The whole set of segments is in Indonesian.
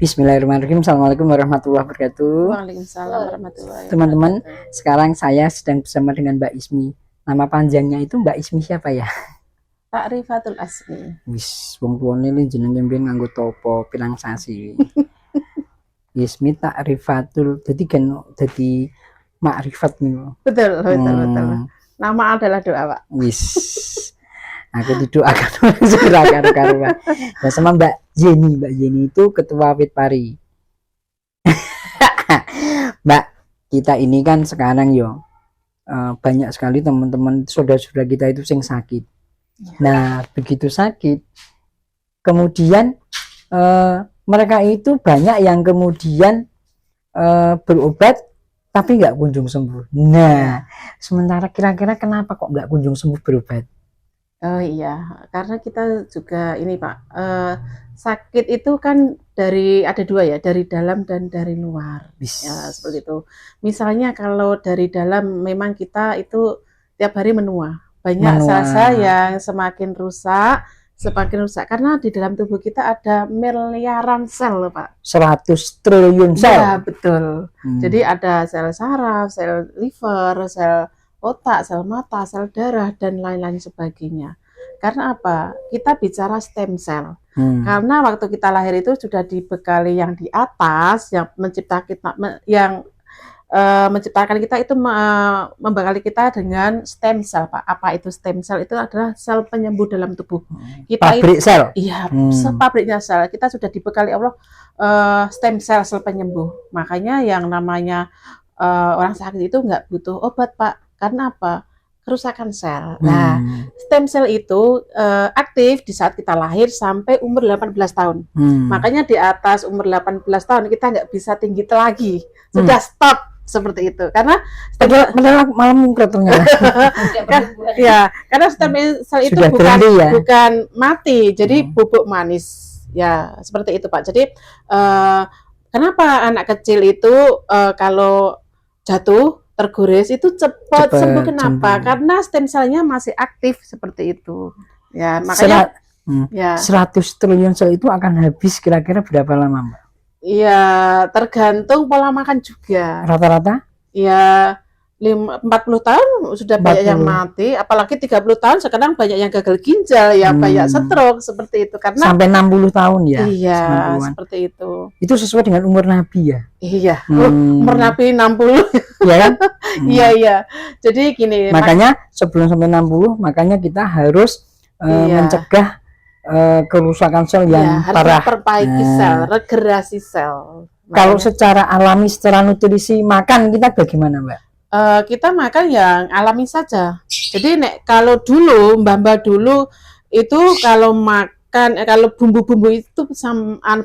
Bismillahirrahmanirrahim. Assalamualaikum warahmatullahi wabarakatuh. Waalaikumsalam warahmatullahi Teman-teman, wabarakatuh. sekarang saya sedang bersama dengan Mbak Ismi. Nama panjangnya itu Mbak Ismi siapa ya? Ta'rifatul asmi. Wis, wong tuane li jenenge mbiyen nganggo topo pirang sasi. Ismi Ta'rifatul. Jadi kan jadi makrifat niku. Betul. Nama adalah doa, Pak. Wis. Aku didoakan segera karuan. Nah, sama Mbak Jenny itu ketua Witpari. Mbak, kita ini kan sekarang banyak sekali teman-teman saudara-saudara kita itu yang sakit. Nah, begitu sakit, kemudian mereka itu banyak yang kemudian berobat tapi nggak kunjung sembuh. Nah, sementara kira-kira kenapa kok nggak kunjung sembuh berobat? Oh iya, karena kita juga ini Pak, sakit itu kan ada dua ya, dari dalam dan dari luar. Ya seperti itu. Misalnya kalau dari dalam memang kita itu tiap hari menua. Banyak sel-sel yang semakin rusak karena di dalam tubuh kita ada miliaran sel loh Pak. 100 triliun sel. Ya betul. Jadi ada sel saraf, sel liver, sel otak, sel mata, sel darah, dan lain-lain sebagainya. Karena apa? Kita bicara stem cell. Karena waktu kita lahir itu sudah dibekali yang di atas, yang menciptakan kita itu membekali kita dengan stem cell, Pak. Apa itu stem cell? Itu adalah sel penyembuh dalam tubuh. Kita pabrik sel. Iya, pabriknya sel. Kita sudah dibekali Allah stem cell, sel penyembuh. Makanya yang namanya orang sakit itu nggak butuh obat, Pak. Karena apa? Kerusakan sel. Nah, stem cell itu aktif di saat kita lahir sampai umur 18 tahun. Makanya di atas umur 18 tahun kita nggak bisa tinggi lagi. Sudah stop seperti itu. Karena malam mungkin ternyata. Karena stem cell itu bukan mati, jadi bubuk manis. Ya, seperti itu, Pak. Jadi kenapa anak kecil itu kalau jatuh tergores itu cepat sembuh. Kenapa? Karena stem cell-nya masih aktif seperti itu. Ya, makanya 100 triliun sel itu akan habis kira-kira berapa lama, Mbak? Iya, tergantung pola makan juga. Rata-rata? Ya 40 tahun sudah 40. Banyak yang mati, apalagi 30 tahun sekarang banyak yang gagal ginjal, ya banyak stroke seperti itu karena sampai 60 tahun ya. Iya, seperti itu. Itu sesuai dengan umur Nabi ya? Iya, umur Nabi 60. Iya kan? Iya. Jadi gini, makanya sebelum sampai 60, makanya kita harus mencegah kerusakan sel yang parah. Perbaiki sel, regenerasi sel. Kalau secara alami, secara nutrisi makan kita bagaimana, Mbak? Kita makan yang alami saja. Jadi kalau dulu Mbak dulu itu kalau makan kalau bumbu-bumbu itu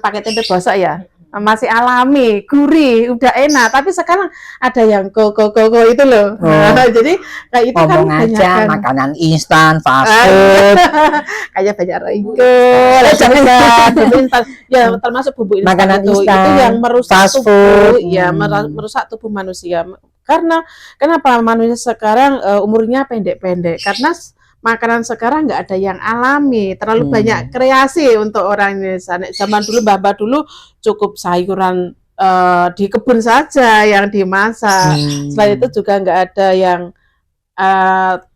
pakai tempe bosok ya masih alami, gurih, udah enak. Tapi sekarang ada yang koko itu loh. Jadi kayak itu kan aja makanan instan, fast food, kayak banyak ringkel, ya termasuk bumbu instan makanan itu yang merusak tubuh, ya merusak tubuh manusia. Karena kenapa manusia sekarang umurnya pendek-pendek? Karena makanan sekarang nggak ada yang alami, terlalu banyak kreasi untuk orang Indonesia. Zaman dulu Mbak dulu cukup sayuran di kebun saja yang dimasak. Selain itu juga nggak ada yang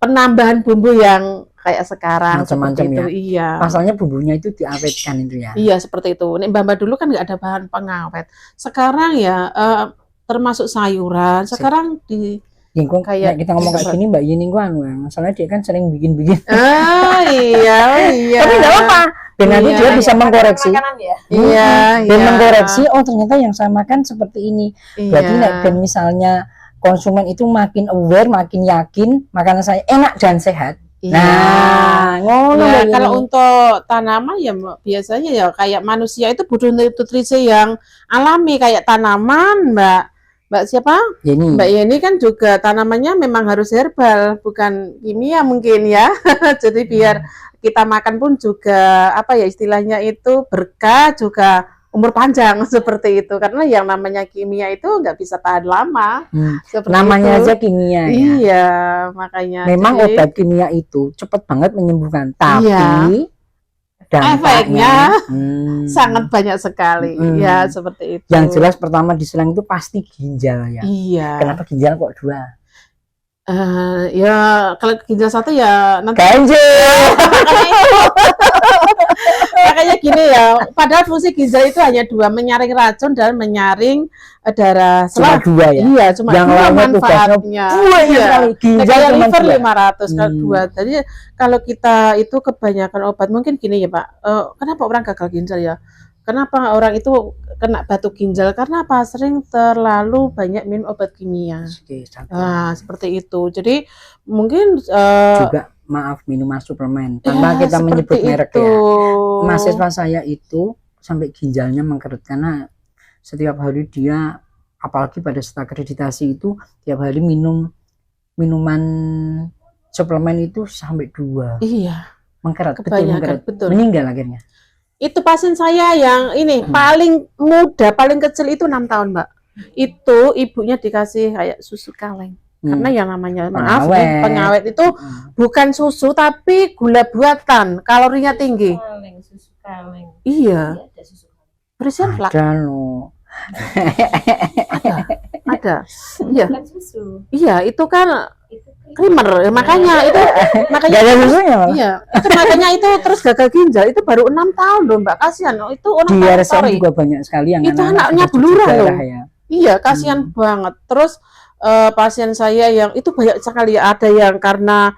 penambahan bumbu yang kayak sekarang macam-macam ya. Iya. Pasalnya bumbunya itu diawetkan itu ya. Iya seperti itu. Mbak dulu kan nggak ada bahan pengawet. Sekarang ya termasuk sayuran. Sekarang kayak kita ngomong kayak gini Mbak Yeni masalahnya dia kan sering bikin-bikin. Iya. Tapi nggak apa-apa. Dan nanti dia bisa mengkoreksi. Iya. Dan mengkoreksi. Oh ternyata yang saya makan seperti ini. Berarti dan misalnya konsumen itu makin aware, makin yakin makanan saya enak dan sehat. Nah, kalau untuk tanaman ya biasanya ya kayak manusia itu butuh nutrisi yang alami kayak tanaman, Mbak siapa? Yeni. Mbak Yeni kan juga tanamannya memang harus herbal, bukan kimia mungkin ya. Jadi biar kita makan pun juga apa ya istilahnya itu berkah juga umur panjang seperti itu. Karena yang namanya kimia itu nggak bisa tahan lama. Namanya aja kimia. Iya, makanya. Memang obat kimia itu cepat banget menyembuhkan, tapi efeknya Hmm. sangat banyak sekali. Hmm. Ya, seperti itu. Yang jelas pertama diserang itu pasti ginjal ya. Iya. Kenapa ginjal kok 2? Ya kalau ginjal 1 ya nanti Ganjil. makanya gini ya, padahal fungsi ginjal itu hanya 2, menyaring racun dan menyaring darah. Cuma 2 ya. Iya, cuma Yang 2 lainnya manfaatnya. banyak Iya. sekali. Ginjal Kayak cuma liver 2. 500 kalau 2. Jadi kalau kita itu kebanyakan obat, mungkin gini ya Pak, kenapa orang gagal ginjal ya? Kenapa orang itu kena batu ginjal? Karena apa? Sering terlalu banyak minum obat kimia. Oke, satu. Nah, seperti itu. Jadi mungkin Juga maaf, minuman suplemen tanpa ya, kita menyebut seperti merek itu. ya. Mahasiswa saya itu sampai ginjalnya mengkerut karena setiap hari dia, apalagi pada saat akreditasi itu, tiap hari minum minuman suplemen itu sampai 2. Iya, Mengkerut, betul kebanyakan, mengkerut. betul. Meninggal akhirnya. Itu pasien saya yang ini paling muda, paling kecil itu 6 tahun, Mbak. Itu ibunya dikasih kayak susu kaleng. Karena yang namanya maaf Pengawet. nih, pengawet itu bukan susu tapi gula buatan, kalorinya tinggi. Susu kaleng. Iya. Ada susu kaleng. Berisian flak. Ada loh. Ada. Iya. Bukan susu. Iya, itu kan Itu creamer. Makanya itu makanya Gak ada susunya malah. iya, itu makanya itu terus gagal ginjal itu baru 6 tahun loh, Mbak. Kasihan. Itu orang Di tua, RSM sorry. juga banyak sekali yang Itu anak-anak anaknya sudah cuci beluran loh. darah ya. Iya, kasihan banget. Terus pasien saya yang itu banyak sekali, ada yang karena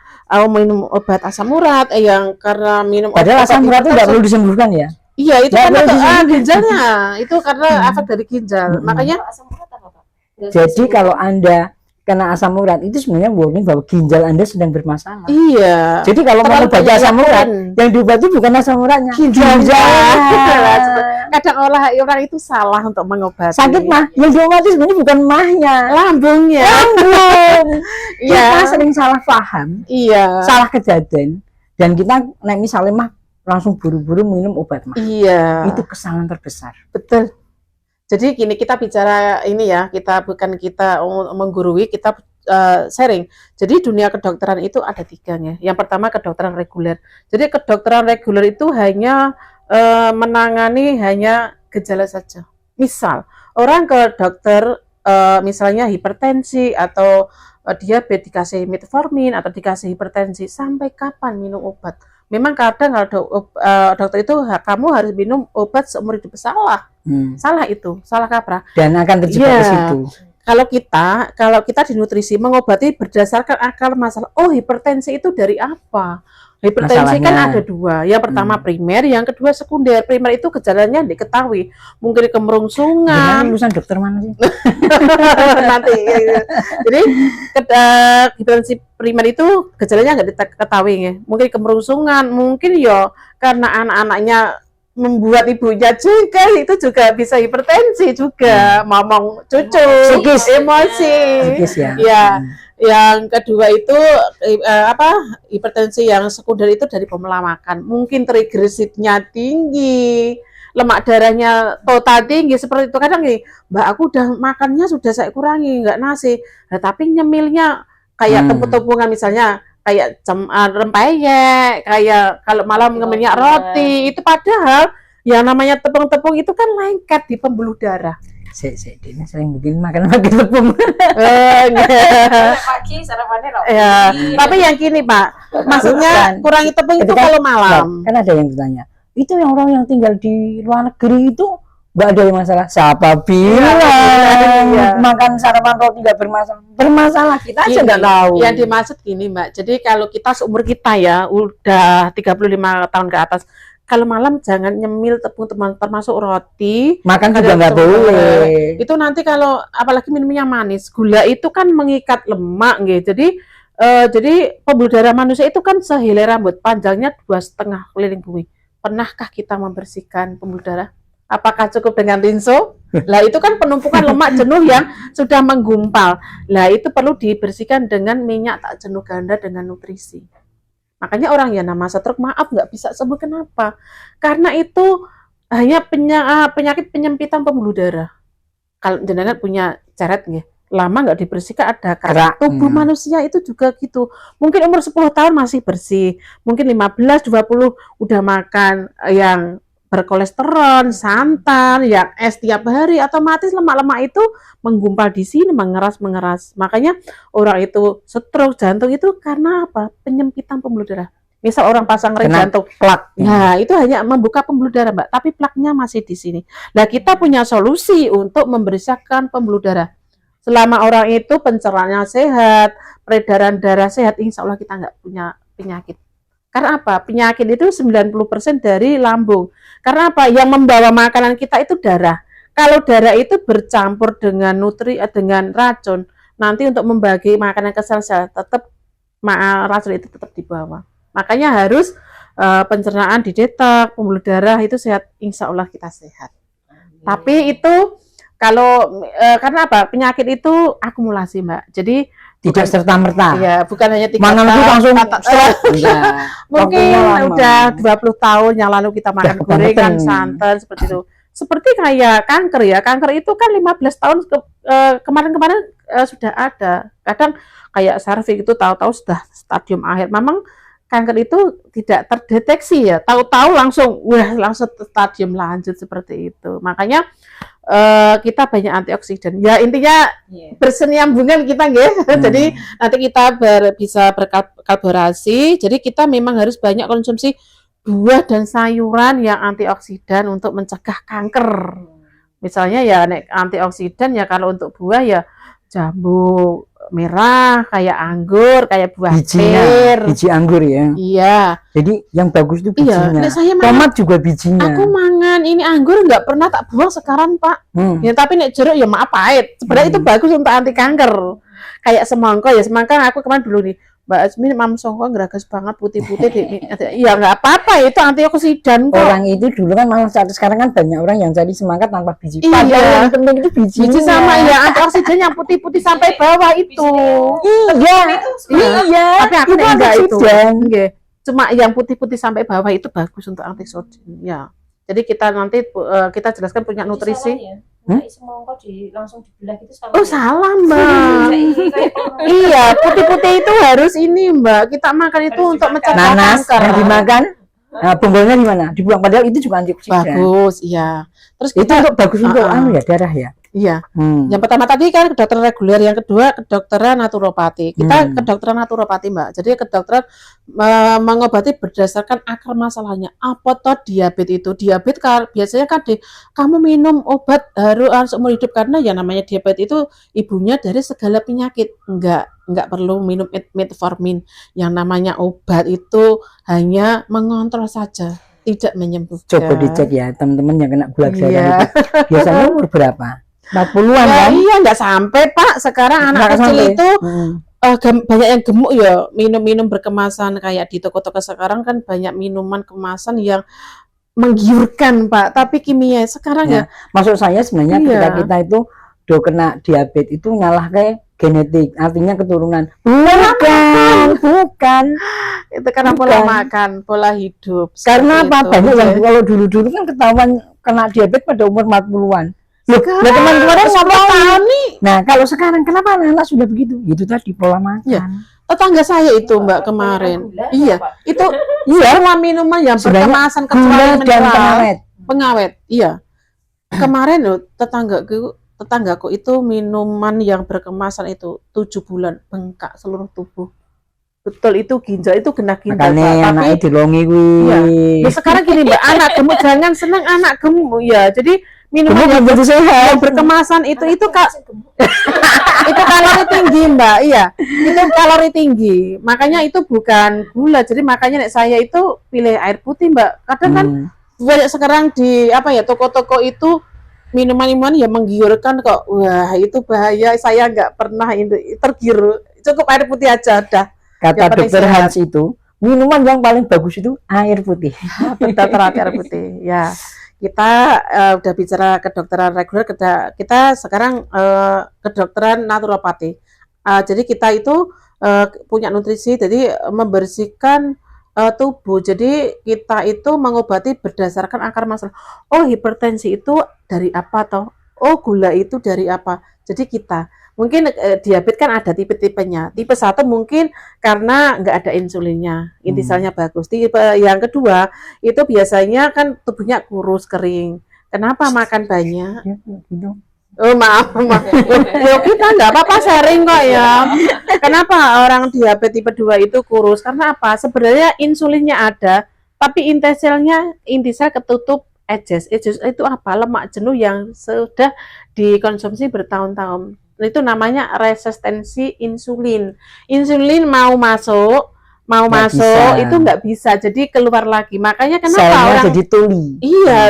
minum obat asam urat, yang karena minum Padahal obat asam urat itu nggak hipertensi. perlu disembuhkan ya. Iya, itu Nggak karena perlu disembuhkan. ginjalnya. Itu karena efek dari ginjal. Makanya kalau asam urat apa, Pak? Nggak Jadi susu. kalau Anda kena asam urat itu sebenarnya warning bahwa ginjal Anda sedang bermasalah. iya. Jadi kalau mau Terlalu obat banyak asam urat, yakin. yang diobati bukan asam uratnya, Ginjalnya. ginjalnya. Kadang orang itu salah untuk mengobati. Sakit mah, yang diobati sebenarnya bukan mahnya, Lambungnya. lambung. Iya. Kita sering salah paham, Iya. salah kejadian, dan kita naik misalnya mah langsung buru-buru minum obat mah. Iya. Itu kesalahan terbesar. Betul. Jadi gini, kita bicara ini ya, kita bukan kita menggurui, kita sharing. Jadi dunia kedokteran itu ada 3-nya. Yang pertama kedokteran reguler. Jadi kedokteran reguler itu hanya menangani hanya gejala saja. Misal orang ke dokter misalnya hipertensi atau diabetes dikasih metformin atau dikasih hipertensi, sampai kapan minum obat? Memang kadang kalau dokter itu kamu harus minum obat seumur hidup, salah itu, salah kaprah. Dan akan terjebak Iya. ke situ. Kalau kita di nutrisi mengobati berdasarkan akar masalah. Oh, hipertensi itu dari apa? Hipertensi kan Masalahnya. ada 2. Yang pertama primer, yang kedua sekunder. Primer itu gejalanya diketahui, mungkin Benar kemerungsungan. lulusan dokter mana sih? Nanti. Jadi hipertensi primer itu gejalanya nggak diketahui ya. Mungkin kemerungsungan, mungkin ya karena anak-anaknya membuat ibunya juga, itu juga bisa hipertensi juga, ngomong cucu, Psikis. emosi. Psikis ya. Ya. Yang kedua itu hipertensi yang sekunder itu dari pola makan. Mungkin triglyceridnya tinggi, lemak darahnya total tinggi, seperti itu. Kadang nih, Mbak, aku udah makannya sudah saya kurangi, nggak nasi. Nah, tapi nyemilnya kayak tepung-tepungan misalnya kayak rempeyek, kayak kalau malam ngemilnya roti, itu padahal yang namanya tepung-tepung itu kan lengket di pembuluh darah. Dia sering bikin makan tepung. Pagi sarapannya roti. Ya, tapi yang gini Pak, maksudnya kurangi tepung itu Ketika- kalau malam. Kan ada yang bertanya, itu yang orang yang tinggal di luar negeri itu nggak ada yang masalah. Siapa bilang iya. makan sarapan roti nggak bermasalah? Bermasalah, kita aja Gini, nggak tahu. Yang dimaksud gini Mbak, jadi kalau kita seumur kita ya udah 35 tahun ke atas, kalau malam jangan nyemil tepung-tepung termasuk roti. Makan juga Ada nggak tepung. boleh. Itu nanti kalau apalagi minumnya manis, gula itu kan mengikat lemak gitu. Jadi pembuluh darah manusia itu kan sehelai rambut, panjangnya 2,5 keliling bumi. Pernahkah kita membersihkan pembuluh darah? Apakah cukup dengan rinso? Lah itu kan penumpukan lemak jenuh yang sudah menggumpal. Lah itu perlu dibersihkan dengan minyak tak jenuh ganda dengan nutrisi. Makanya orang yang nama stroke, maaf nggak bisa sembuh. Kenapa? Karena itu hanya penyakit penyempitan pembuluh darah. Kalau jenengan punya ceret nggih, lama nggak dibersihkan ada Kerak. tubuh manusia itu juga gitu. Mungkin umur 10 tahun masih bersih, mungkin 15, 20 udah makan yang berkolesterol, santan, yang es tiap hari, otomatis lemak-lemak itu menggumpal di sini, mengeras. Makanya orang itu stroke, jantung itu karena apa? Penyempitan pembuluh darah. Misal orang pasang rem Kena jantung, plak. nah itu hanya membuka pembuluh darah, Mbak, tapi plaknya masih di sini. Nah, kita punya solusi untuk membersihkan pembuluh darah. Selama orang itu pencernaannya sehat, peredaran darah sehat, insya Allah kita nggak punya penyakit. Karena apa? Penyakit itu 90% dari lambung. Karena apa? Yang membawa makanan kita itu darah. Kalau darah itu bercampur dengan dengan racun, nanti untuk membagi makanan ke sel-sel, tetap racun itu tetap dibawa. Makanya harus pencernaan didetek, pembuluh darah itu sehat, insya Allah kita sehat. Tapi itu kalau karena apa? Penyakit itu akumulasi, Mbak. Jadi Tidak serta-merta. ya bukan hanya 3 Mangan itu tahun, langsung Enggak. Enggak. Mungkin Waktunya lama. udah 20 tahun yang lalu kita makan Udah gorengan, kebangetan. santan seperti itu. Seperti kayak kanker ya. Kanker itu kan 15 tahun kemarin-kemarin sudah ada. Kadang kayak cervix itu tahu-tahu sudah stadium akhir. Memang kanker itu tidak terdeteksi ya. Tahu-tahu langsung stadium lanjut seperti itu. Makanya kita banyak antioksidan. Ya intinya Iya. bersenyambungan kita nggih. Jadi nanti kita bisa berkolaborasi. Jadi kita memang harus banyak konsumsi buah dan sayuran yang antioksidan untuk mencegah kanker. Misalnya ya antioksidan ya kalau untuk buah ya jambu merah, kayak anggur, kayak buah pir. Biji anggur ya. Iya. Jadi yang bagus itu Iya, bijinya. nek saya mangan, Tomat juga bijinya. aku mangan ini anggur nggak pernah tak buang sekarang, Pak. Hmm. Ya tapi nek jeruk ya maaf pahit. Sebenarnya itu bagus untuk anti kanker. Kayak semangka ya, semangka aku kemarin dulu nih, Mbak Asmi mam songko ngeragas banget putih-putih ya nggak apa-apa itu antioksidan kok. Orang itu dulu kan malah sekarang kan banyak orang yang cari semangka tanpa biji. Iya. Padahal yang penting itu bijinya. Biji sama ya antioksidan yang putih-putih sampai bawah itu. Iya. Iya. Tapi aku Itu nek enggak itu. antioksidan. Nggih. Cuma yang putih-putih sampai bawah itu bagus untuk antioksidan. Ya. Jadi kita nanti kita jelaskan punya nutrisi. Semangka langsung dibelah gitu salah. Oh salah Mbak. Iya, putih-putih itu harus ini Mbak. Kita makan itu Harus untuk dimakan. mencegah Nanas kanker. yang dimakan. Nah, bonggolnya di mana? Dibuang, padahal itu juga antioksidan. Bagus, iya. Terus Itu kita untuk bagus untuk Uh-uh. ya darah ya. iya. Hmm. Yang pertama tadi kan kedokteran reguler, yang kedua kedokteran naturopati. Kita kedokteran naturopati Mbak. Jadi kedokteran mengobati berdasarkan akar masalahnya. Apa toh diabetes itu? Diabetes biasanya kan kamu minum obat harus seumur hidup karena ya namanya diabetes itu ibunya dari segala penyakit. Enggak perlu minum metformin. Yang namanya obat itu hanya mengontrol saja, tidak menyembuhkan. Coba dicek ya teman-teman yang kena gula darah Iya. itu. Biasanya umur berapa? 40-an Ya, kan? iya nggak sampai Pak. Sekarang anak Nggak kecil sampai. itu Hmm. banyak yang gemuk ya, minum-minum berkemasan kayak di toko-toko sekarang kan banyak minuman kemasan yang menggiurkan Pak, tapi kimia sekarang ya, Maksud saya sebenarnya Iya. ketika kita itu do kena diabetes itu ngalah kayak genetik, artinya keturunan. Bukan. itu karena Bukan. pola makan, pola hidup. Karena seperti apa? itu. Banyak yang kalau dulu-dulu kan ketahuan kena diabetes pada umur 40-an. Loh, Sekarang lah teman-teman 10 ngapain? tahun nih, Nah, kalau sekarang kenapa anak sudah begitu? Itu tadi pola makan. Iya. tetangga saya itu Mbak kemarin. Iya, itu semua minuman yang Sebenarnya berkemasan Gula kecuali dan mineral, pengawet. pengawet. Iya. Kemarin loh tetanggaku itu minuman yang berkemasan itu 7 bulan bengkak seluruh tubuh. Betul itu ginjal itu kena ginjal Makanya Pak. Tapi anaknya dilongi kuwi. Iya. Ya sekarang gini Mbak, anak gemuk jangan seneng anak gemuk ya. Jadi minuman Gemuk yang belum tentu sehat. yang berkemasan itu Kak, itu kalori tinggi Mbak. Iya. Itu kalori tinggi. Makanya itu bukan gula. Jadi makanya nek saya itu pilih air putih Mbak. Kadang kan banyak sekarang di toko-toko itu minuman-minuman yang menggiurkan kok. Wah, itu bahaya. Saya nggak pernah tergiur. Cukup air putih aja dah. Kata Yang penting dokter sehat. Hans itu, minuman yang paling bagus itu air putih. Betul terapi air putih. Ya. Kita udah bicara kedokteran reguler, kita sekarang kedokteran naturopati. Jadi kita itu punya nutrisi, jadi membersihkan tubuh. Jadi kita itu mengobati berdasarkan akar masalah. Oh, hipertensi itu dari apa toh? oh gula itu dari apa. Jadi kita mungkin diabetes kan ada tipe-tipenya. Tipe 1 mungkin karena nggak ada insulinnya, intisalnya bagus. Tipe yang kedua itu biasanya kan tubuhnya kurus kering. Kenapa makan banyak? Oh maaf. Ya kita nggak apa-apa sharing kok ya. Kenapa orang diabetes tipe 2 itu kurus? Karena apa? Sebenarnya insulinnya ada, tapi intisel ketutup EJS. EJS itu apa? Lemak jenuh yang sudah dikonsumsi bertahun-tahun. Itu namanya resistensi insulin. Insulin mau masuk Bisa. itu nggak bisa, jadi keluar lagi. Makanya kenapa Selnya orang jadi tuli. iya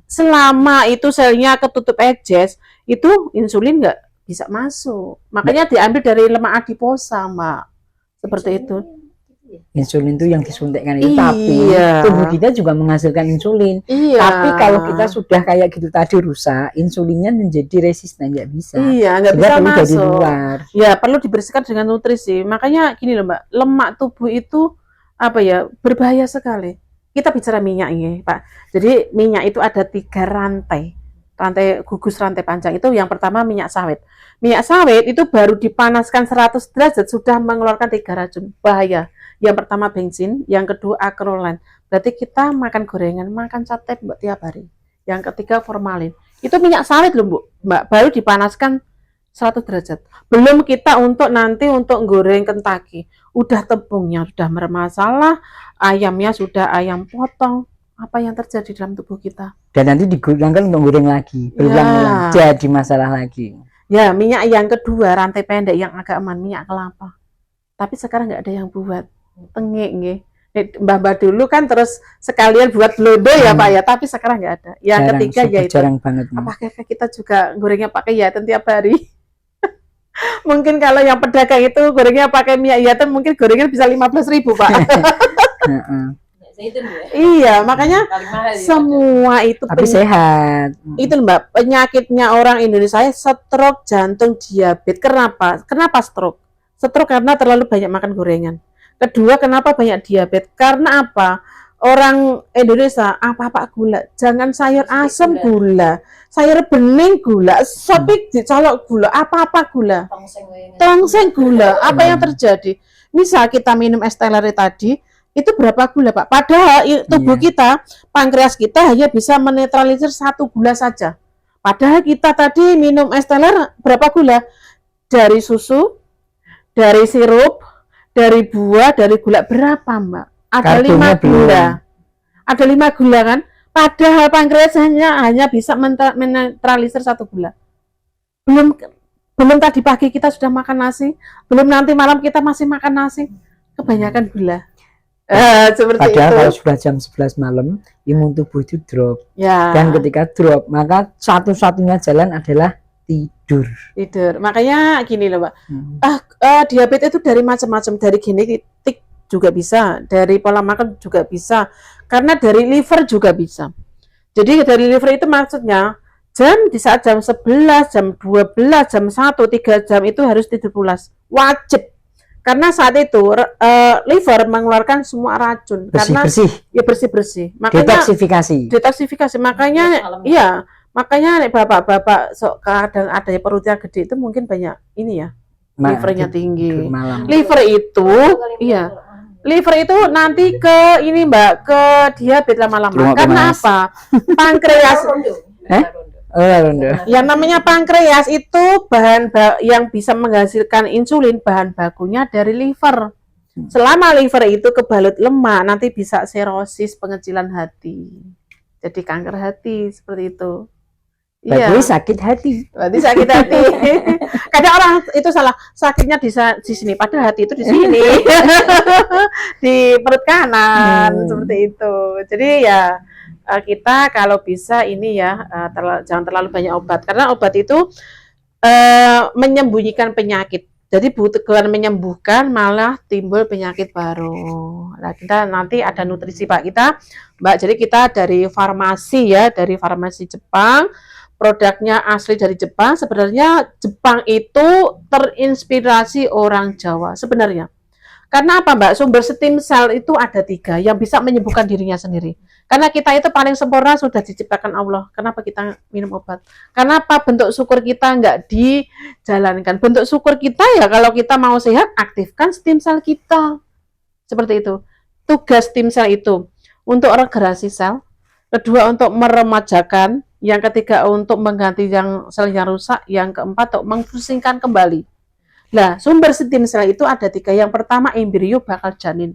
selama itu selnya ketutup EJS itu insulin nggak bisa masuk. Makanya diambil dari lemak adiposa, Mbak. Seperti itu. Insulin itu yang disuntikkan itu, Iya. tapi tubuh kita juga menghasilkan insulin. Iya. Tapi kalau kita sudah kayak gitu tadi rusak, insulinnya menjadi resisten, nggak bisa. Iya, nggak Sehingga bisa perlu dari masuk. luar. Ya, perlu dibersihkan dengan nutrisi. Makanya gini loh, Mbak, lemak tubuh itu apa ya, berbahaya sekali. Kita bicara minyak ini, Pak. Jadi minyak itu ada 3 rantai. Rantai gugus, rantai panjang. Itu yang pertama minyak sawit. Minyak sawit itu baru dipanaskan 100 derajat sudah mengeluarkan 3 racun. Bahaya. Yang pertama bensin, yang kedua akrolan. Berarti kita makan gorengan, makan sate Mbak tiap hari. Yang ketiga formalin. Itu minyak sawit loh, Bu. Mbak, baru dipanaskan 100 derajat. Belum kita untuk nanti untuk goreng Kentucky. Udah tepungnya sudah bermasalah, ayamnya sudah ayam potong. Apa yang terjadi dalam tubuh kita? Dan nanti digunakan untuk goreng lagi, berulang-ulang, jadi masalah lagi. Ya, minyak yang kedua, rantai pendek yang agak aman, minyak kelapa. Tapi sekarang nggak ada yang buat. Tengik nggih. Mbah dulu kan terus sekalian buat blodo ya Pak ya, tapi sekarang nggak ada. Yang Jarang, ketiga super yaitu jarang banget. apakah kita juga gorengnya pakai yaten tiap hari? Mungkin kalau yang pedagang itu gorengnya pakai minyak yaten mungkin gorengan bisa 15.000 Pak. Heeh. Zaitun ya. Iya, makanya Paling mahal ya. semua itu Tapi sehat. itu Mbak, penyakitnya orang Indonesia stroke, jantung, diabetes. Kenapa stroke? Stroke karena terlalu banyak makan gorengan. Kedua, kenapa banyak diabetes? Karena apa? Orang Indonesia apa-apa gula, jangan sayur asam gula, sayur bening gula, sopik dicolok gula, apa-apa gula, tongseng gula. Apa yang terjadi? Misal kita minum es teler tadi, itu berapa gula Pak? Padahal tubuh kita, pankreas kita hanya bisa menetralisir 1 gula saja. Padahal kita tadi minum es teler berapa gula? Dari susu, dari sirup, dari buah, dari gula berapa Mbak? Ada 5 gula. Ada 5 gula kan? Padahal pankreas hanya bisa menetralisir 1 gula. Belum tadi pagi kita sudah makan nasi, belum nanti malam kita masih makan nasi. Kebanyakan gula. Seperti Padahal itu. kalau sudah jam 11 malam, imun tubuh itu drop. Ya. Dan ketika drop, maka satu-satunya jalan adalah tidur. Makanya gini loh Mbak. Diabetes itu dari macam-macam, dari genetik juga bisa, dari pola makan juga bisa, karena dari liver juga bisa. Jadi dari liver itu maksudnya di saat jam 11, jam 12, jam 1, 3 jam itu harus tidur pulas. Wajib. Karena saat itu liver mengeluarkan semua racun. Bersih-bersih. Ya bersih-bersih. Makanya detoksifikasi. Makanya iya, makanya bapak-bapak kadang ada perutnya gede itu mungkin banyak ini ya. Livernya tinggi. Liver itu liver itu nanti ke ini Mbak, ke diabetes lama-lama. Karena apa? Pankreas yang namanya pankreas itu bahan yang bisa menghasilkan insulin, bahan bakunya dari liver. Selama liver itu kebalut lemak, nanti bisa sirosis, pengecilan hati. Jadi kanker hati seperti itu. Berarti sakit hati. Berarti sakit hati. Kadang orang itu salah, sakitnya di sini, padahal hati itu di sini. Di perut kanan, seperti itu. Jadi ya kita kalau bisa ini ya jangan terlalu banyak obat, karena obat itu menyembunyikan penyakit. Jadi bukan menyembuhkan, malah timbul penyakit baru. Nah, kita nanti ada nutrisi Pak kita, Mbak. Jadi kita dari farmasi ya, dari farmasi Jepang. Produknya asli dari Jepang. Sebenarnya Jepang itu terinspirasi orang Jawa sebenarnya. Karena apa, Mbak? Sumber stem cell itu ada 3 yang bisa menyembuhkan dirinya sendiri. Karena kita itu paling sempurna sudah diciptakan Allah. Kenapa kita minum obat? Kenapa bentuk syukur kita nggak dijalankan? Bentuk syukur kita ya kalau kita mau sehat, aktifkan stem cell kita. Seperti itu. Tugas stem cell itu untuk regenerasi sel, kedua untuk meremajakan, yang ketiga untuk mengganti yang selnya rusak, yang keempat untuk memfungsikan kembali. Nah, sumber stem cell itu ada 3. Yang pertama, embrio bakal janin.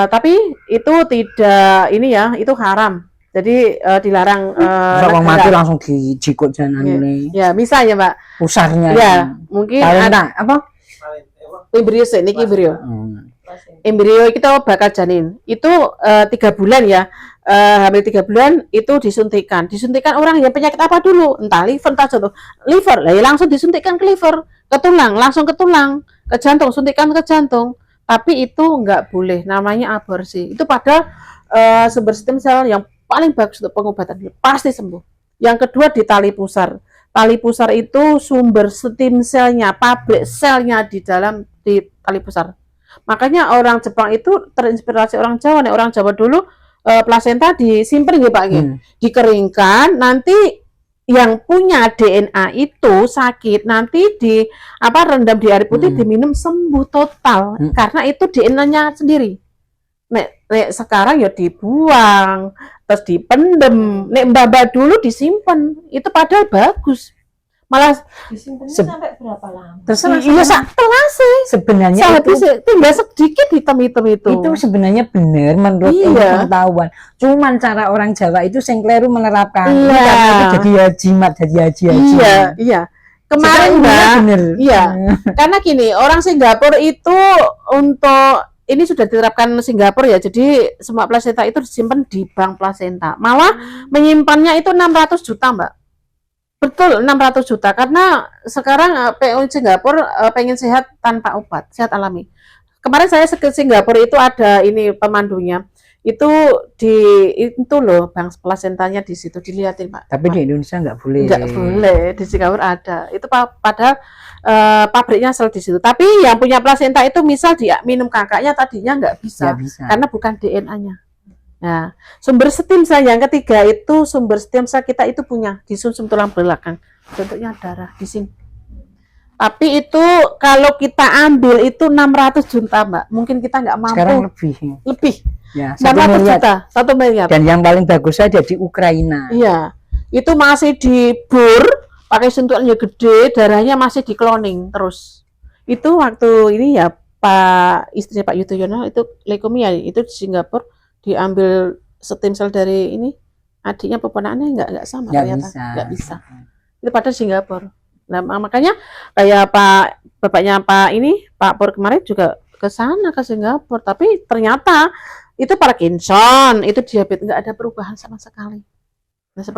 Tapi itu tidak, ini ya, itu haram. Jadi dilarang. Orang mati langsung dijikut jangan Ya, bisa ya, Mbak. pusarnya. Ya, mungkin ada apa? embrio sih, ini embrio. Hmm. Embrio kita bakal janin. Itu 3 bulan ya. Hamil 3 bulan itu disuntikan. Disuntikan orang yang penyakit apa dulu? Entah liver, entah jantung. Liver, lah ya langsung disuntikan ke liver. Ke tulang, langsung ke tulang, ke jantung, suntikan ke jantung. Tapi itu nggak boleh, namanya aborsi. Itu pada sumber stem sel yang paling bagus untuk pengobatan, pasti sembuh. Yang kedua di tali pusar. Tali pusar itu sumber stem selnya, pabrik selnya di dalam di tali pusar. Makanya orang Jepang itu terinspirasi orang Jawa. Nih, orang Jawa dulu plasenta disimpan ya Pak, dikeringkan, nanti yang punya DNA itu sakit nanti di rendam di air putih diminum sembuh total karena itu DNA-nya sendiri. Nek sekarang ya dibuang terus dipendem. Nek mbak dulu disimpan itu padahal bagus. Malah Disimpannya sampai berapa lama? Terserah. iya sih. Sebenarnya itu tinggal sedikit hitam-hitam itu. Itu sebenarnya benar menurut ilmu pengetahuan. Cuman cara orang Jawa itu sing kleru menerapkan. Iya. Karena itu jadi jimat, jadi haji. Iya. Kemarin bener. Iya. Karena gini, orang Singapura itu untuk ini sudah diterapkan Singapura ya. Jadi semua plasenta itu disimpan di bank plasenta. Malah menyimpannya itu 600 juta, Mbak. Betul, 600 juta. Karena sekarang PO Singapura pengen sehat tanpa obat, sehat alami. Kemarin saya ke Singapura itu ada ini pemandunya. Itu loh bank plasentanya di situ dilihatin, Pak. Tapi di Indonesia nggak boleh. Nggak boleh, di Singapura ada. Itu padahal pabriknya asal di situ. Tapi yang punya plasenta itu misal dia minum kakaknya tadinya nggak bisa. Karena bukan DNA-nya. Nah, sumber stem cell yang ketiga itu sumber stem cell kita itu punya di sumsum tulang belakang, bentuknya darah di sini. Tapi itu kalau kita ambil itu 600 juta, Mbak. Mungkin kita nggak mampu. Sekarang lebih. Ya, 600 juta, 1 miliar. Dan yang paling bagus saja di Ukraina. Iya, itu masih dibur, pakai suntikannya gede, darahnya masih di cloning terus. Itu waktu ini ya Pak istri Pak Yudhoyono itu leukemia itu di Singapura. Diambil stem cell dari ini adiknya peponakannya nggak sama ternyata nggak bisa. Itu pada Singapura. Nah makanya kayak bapaknya Pak Pur kemarin juga ke sana ke Singapura, tapi ternyata itu Parkinson, itu diabetes nggak ada perubahan sama sekali.